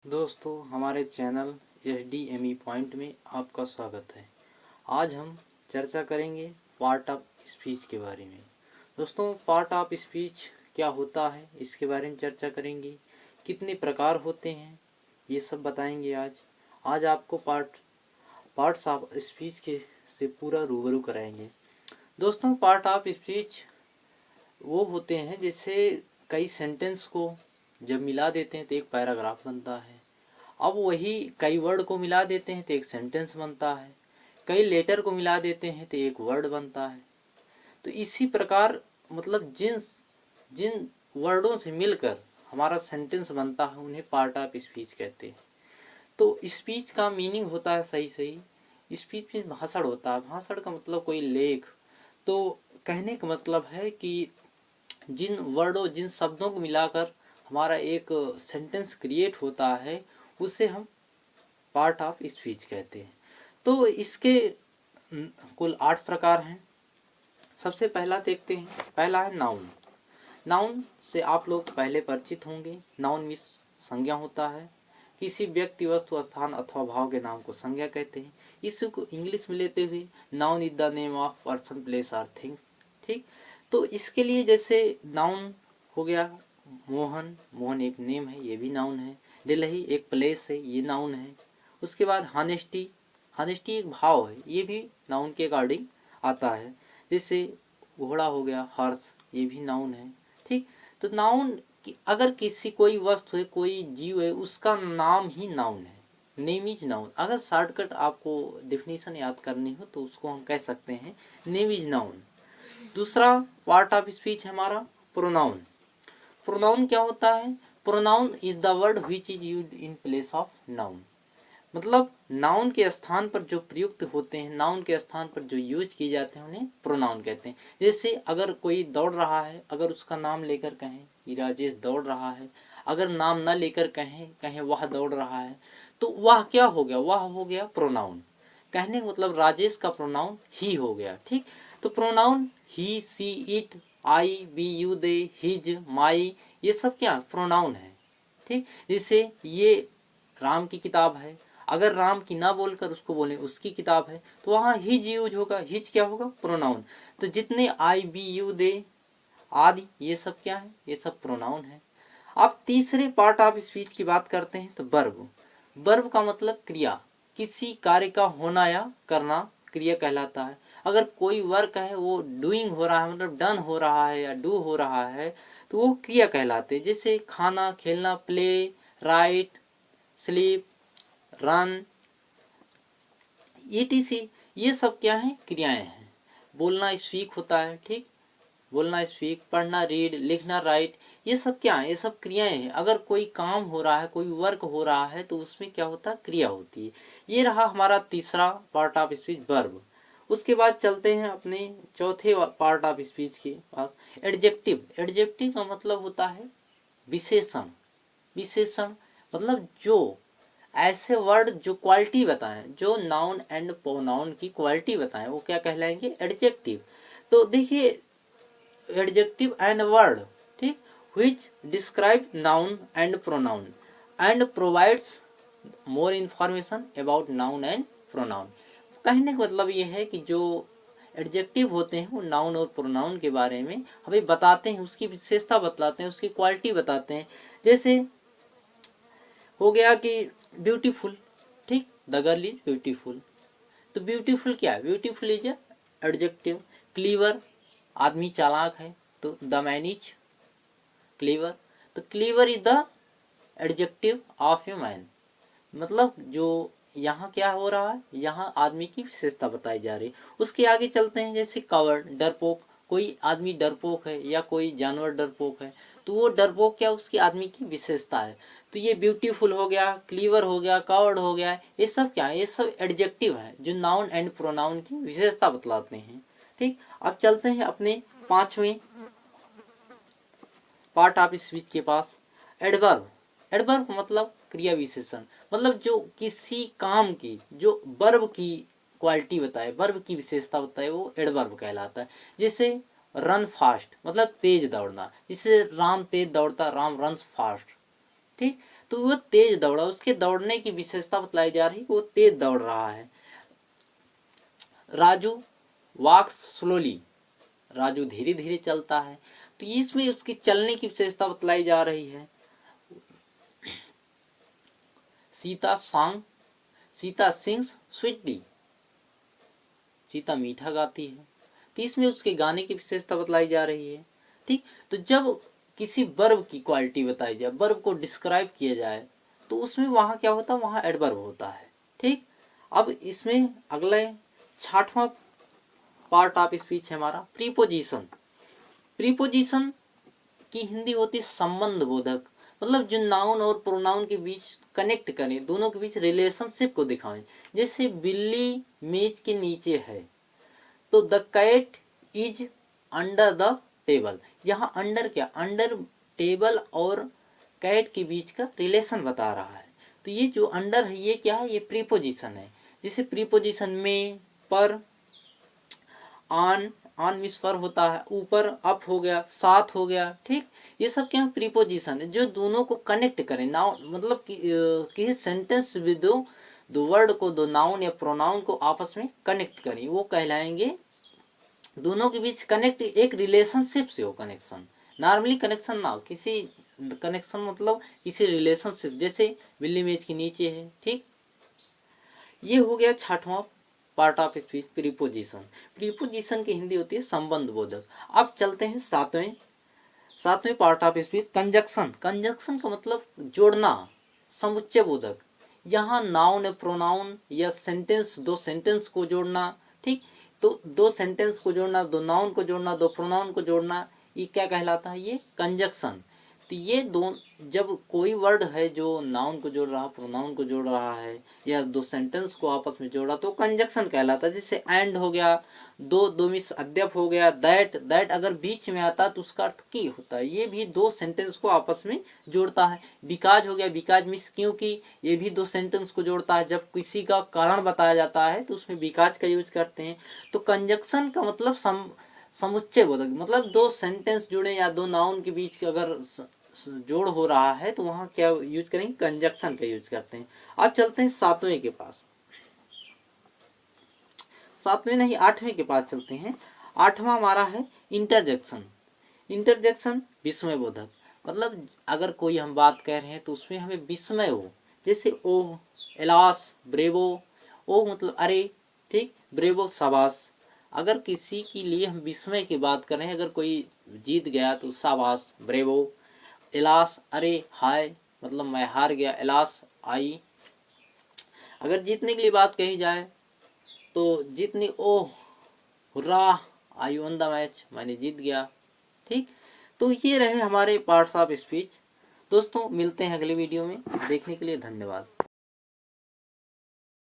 दोस्तों हमारे channel SDME point में आपका स्वागत है। आज हम चर्चा करेंगे पार्ट ऑफ स्पीच के बारे में। दोस्तों पार्ट ऑफ स्पीच क्या होता है इसके बारे में चर्चा करेंगे। कितने प्रकार होते हैं ये सब बताएंगे आज आपको पार्ट्स ऑफ स्पीच के से पूरा रूबरू कराएंगे। दोस्तों पार्ट ऑफ स्पीच वो होते हैं जैसे कई सेंटेंस को जब मिला देते हैं तो एक पैराग्राफ बनता है। अब वही कई वर्ड को मिला देते हैं तो एक सेंटेंस बनता है। कई लेटर को मिला देते हैं तो एक वर्ड बनता है। तो इसी प्रकार मतलब जिन जिन वर्डों से मिलकर हमारा सेंटेंस बनता है उन्हें पार्ट ऑफ स्पीच कहते हैं। तो स्पीच का मीनिंग होता है सही स्पीच में भाषण होता है। भाषण का मतलब कोई लेख। तो कहने का मतलब है कि जिन वर्डों जिन शब्दों को मिलाकर हमारा एक सेंटेंस क्रिएट होता है उसे हम पार्ट ऑफ स्पीच कहते हैं। तो इसके कुल 8 प्रकार हैं। सबसे पहला देखते हैं। पहला है नाउन। नाउन से आप लोग पहले परिचित होंगे। नाउन में संज्ञा होता है। किसी व्यक्ति वस्तु स्थान अथवा भाव के नाम को संज्ञा कहते हैं। इसको इंग्लिश में लेते हुए noun is the name of person place और थिंग। ठीक। तो इसके लिए जैसे नाउन हो गया मोहन। मोहन एक नेम है, ये भी नाउन है। दिल्ली एक प्लेस है, ये नाउन है। उसके बाद हानेस्टी। हानेस्टी एक भाव है, ये भी नाउन के अकॉर्डिंग आता है। जैसे घोड़ा हो गया, हॉर्स, ये भी नाउन है। ठीक। तो नाउन अगर किसी कोई वस्तु है, कोई जीव है, उसका नाम ही नाउन है। Name is noun. अगर शॉर्टकट आपको डेफिनेशन याद करनी हो तो उसको हम कह सकते हैं नेम इज नाउन। दूसरा पार्ट ऑफ स्पीच है हमारा प्रोनाउन। प्रोनाउन क्या होता है? Pronoun is the word which is used in place of noun. मतलब नाउन के स्थान पर जो प्रयुक्त होते हैं, नाउन के स्थान पर जो यूज किए जाते हैं उन्हें प्रोनाउन कहते हैं। जैसे अगर कोई दौड़ रहा है, अगर उसका नाम लेकर कहें कि राजेश दौड़ रहा है, अगर नाम न लेकर कहें वह दौड़ रहा है, तो वह क्या हो गया? वह हो गया प्रोनाउन। कहने का मतलब राजेश का प्रोनाउन ही हो गया। ठीक। तो pronoun he, she, it, I, we, you, they, his, my, ये सब क्या प्रोनाउन है। ठीक। जैसे ये राम की किताब है, अगर राम की ना बोलकर उसको बोले उसकी किताब है तो वहाँ हिज यूज होगा। हिज क्या होगा? प्रोनाउन। तो जितने आई, बी, यू, दे आदि ये सब क्या है? ये सब प्रोनाउन है। अब तीसरे पार्ट ऑफ स्पीच की बात करते हैं तो वर्ब। वर्ब का मतलब क्रिया। किसी कार्य का होना या करना क्रिया कहलाता है। अगर कोई वर्क है वो डूइंग हो रहा है, मतलब डन हो रहा है या डू हो रहा है, तो वो क्रिया कहलाते हैं। जैसे खाना, खेलना, play, right, sleep, run, ETC, ये सब क्या है? क्रियाएं हैं। बोलना स्पीक होता है। ठीक। बोलना स्पीक, पढ़ना रीड, लिखना राइट, ये सब क्या है? ये सब क्रियाएं हैं। अगर कोई काम हो रहा है, कोई वर्क हो रहा है तो उसमें क्या होता है? क्रिया होती है। ये रहा हमारा तीसरा पार्ट ऑफ स्पीच, वर्ब। उसके बाद चलते हैं अपने चौथे पार्ट ऑफ स्पीच के पास, एडजेक्टिव। एडजेक्टिव का मतलब होता है विशेषण। विशेषण मतलब जो ऐसे वर्ड जो क्वालिटी बताएं, जो नाउन एंड प्रोनाउन की क्वालिटी बताएं, वो क्या कहलाएंगे? एडजेक्टिव। तो देखिए एडजेक्टिव एंड वर्ड, ठीक, which describe noun and pronoun and provides more information about noun and pronoun। कहने का मतलब ये है कि जो एडजेक्टिव होते हैं वो नाउन और प्रोनाउन के बारे में हमें बताते हैं, उसकी विशेषता बतलाते हैं, उसकी क्वालिटी बताते हैं। जैसे हो गया कि ब्यूटीफुल। ठीक। The girl is beautiful. तो ब्यूटीफुल क्या है? Beautiful is adjective. क्लीवर, आदमी चालाक है, तो द मैन इज क्लीवर। तो clever is the adjective of a man. मतलब जो यहाँ क्या हो रहा है? यहाँ आदमी की विशेषता बताई जा रही है। उसके आगे चलते हैं। जैसे कवर्ड, डरपोक। कोई आदमी डरपोक है या कोई जानवर डरपोक है, तो वो डरपोक क्या? उसकी आदमी की विशेषता है। तो ये ब्यूटीफुल हो गया, क्लीवर हो गया, कवर्ड हो गया, ये सब क्या है? ये सब एडजेक्टिव है जो नाउन एंड प्रोनाउन की विशेषता बतलाते हैं। ठीक। अब चलते हैं अपने पांचवें पार्ट ऑफ स्पीच के पास, एडवर्ब। एडवर्ब मतलब क्रिया विशेषण। मतलब जो किसी काम की, जो वर्ब की क्वालिटी बताए, वर्ब की विशेषता बताए, वो एडवर्ब कहलाता है। जैसे रन फास्ट मतलब तेज दौड़ना। जैसे राम तेज दौड़ता, राम रन्स फास्ट। ठीक। तो वो तेज दौड़ा, उसके दौड़ने की विशेषता बतलाई जा रही है कि वो तेज दौड़ रहा है। राजू वॉक्स स्लोली, राजू धीरे धीरे चलता है। तो इसमें उसकी चलने की विशेषता बतलाई जा रही है। सीता सिंग्स स्वीटली, सीता मीठा गाती है। तो इसमें उसके गाने की विशेषता बतलाई जा रही है। ठीक। तो जब किसी वर्ब की क्वालिटी बताई जाए, वर्ब को डिस्क्राइब किया जाए, तो उसमें वहां क्या होता है, वहां एडवर्ब होता है। ठीक। अब इसमें अगले 6वां पार्ट ऑफ स्पीच है हमारा प्रीपोजिशन। प्रीपोजिशन की हिंदी होती है संबंध बोधक, मतलब जो नाउन और प्रोनाउन के बीच कनेक्ट करें, दोनों के बीच रिलेशनशिप को दिखाएं। जैसे बिल्ली मेज के नीचे है, तो the cat is under the table. यहाँ अंडर क्या, अंडर टेबल और कैट के बीच का रिलेशन बता रहा है। तो ये जो अंडर है ये क्या है, ये प्रीपोजिशन है। जैसे प्रीपोजिशन में, पर, ऑन मिस पर होता है, ऊपर अप हो गया, साथ हो गया। ठीक। ये सब क्या प्रीपोजिशन है जो दोनों को कनेक्ट करें। नाउन मतलब किसी सेंटेंस में दो वर्ड को, दो नाउन या प्रोनाउन को आपस में कनेक्ट करें, वो कहलाएंगे। दोनों के बीच कनेक्ट एक रिलेशनशिप से हो कनेक्शन, नॉर्मली कनेक्शन ना हो, किसी कनेक्शन मतलब किसी रिलेशनशिप। जैसे बिल्ली मेज के नीचे है। ठीक। ये हो गया 6वां part of speech preposition. Preposition की हिंदी होती है संबंध बोधक। अब चलते हैं 7वें part of speech conjunction. Conjunction का मतलब जोड़ना, समुच्चय बोधक। यहाँ नाउन प्रोनाउन या सेंटेंस, दो सेंटेंस को जोड़ना। ठीक। तो दो सेंटेंस को जोड़ना, दो नाउन को जोड़ना, दो प्रोनाउन को जोड़ना, ये क्या कहलाता है, ये कंजक्शन। तो ये दो, जब कोई वर्ड है जो नाउन को जोड़ रहा है, प्रोनाउन को जोड़ रहा है, या दो सेंटेंस को आपस में जोड़ा, तो कंजक्शन कहलाता है। जैसे एंड हो गया, दो मिस अद्यप हो गया, दैट अगर बीच में आता तो उसका अर्थ की होता है, ये भी दो सेंटेंस को आपस में जोड़ता है। बिकाज हो गया, बिकाज मिस क्योंकि, ये भी दो सेंटेंस को जोड़ता है। जब किसी का कारण बताया जाता है तो उसमें बिकाज का यूज करते हैं। तो कंजक्शन का मतलब समुच्चय बोधक, मतलब दो सेंटेंस जुड़े या दो नाउन के बीच अगर जोड़ हो रहा है तो वहां क्या यूज करेंगे, कंजक्शन का यूज करते हैं। अब चलते हैं 7वें के पास, 7वें नहीं 8वें के पास चलते हैं। 8वां हमारा है इंटरजेक्शन। इंटरजेक्शन विस्मय बोधक, मतलब अगर कोई हम बात कह रहे हैं तो उसमें हमें विस्मय हो। जैसे ओह, एलास, ब्रेवो। ओह मतलब अरे, ठीक, ब्रेवो शाबाश। अगर किसी के लिए हम विस्मय की बात कर रहे हैं, अगर कोई जीत गया तो शाबाश, ब्रेवो। एलास अरे, हाय मतलब मैं हार गया, एलास आई। अगर जीतने के लिए बात कही जाए तो जीतनी, oh hurrah, I won the match, मैंने जीत गया। ठीक। तो ये रहे हमारे पार्ट्स ऑफ स्पीच। दोस्तों मिलते हैं अगले वीडियो में, देखने के लिए धन्यवाद।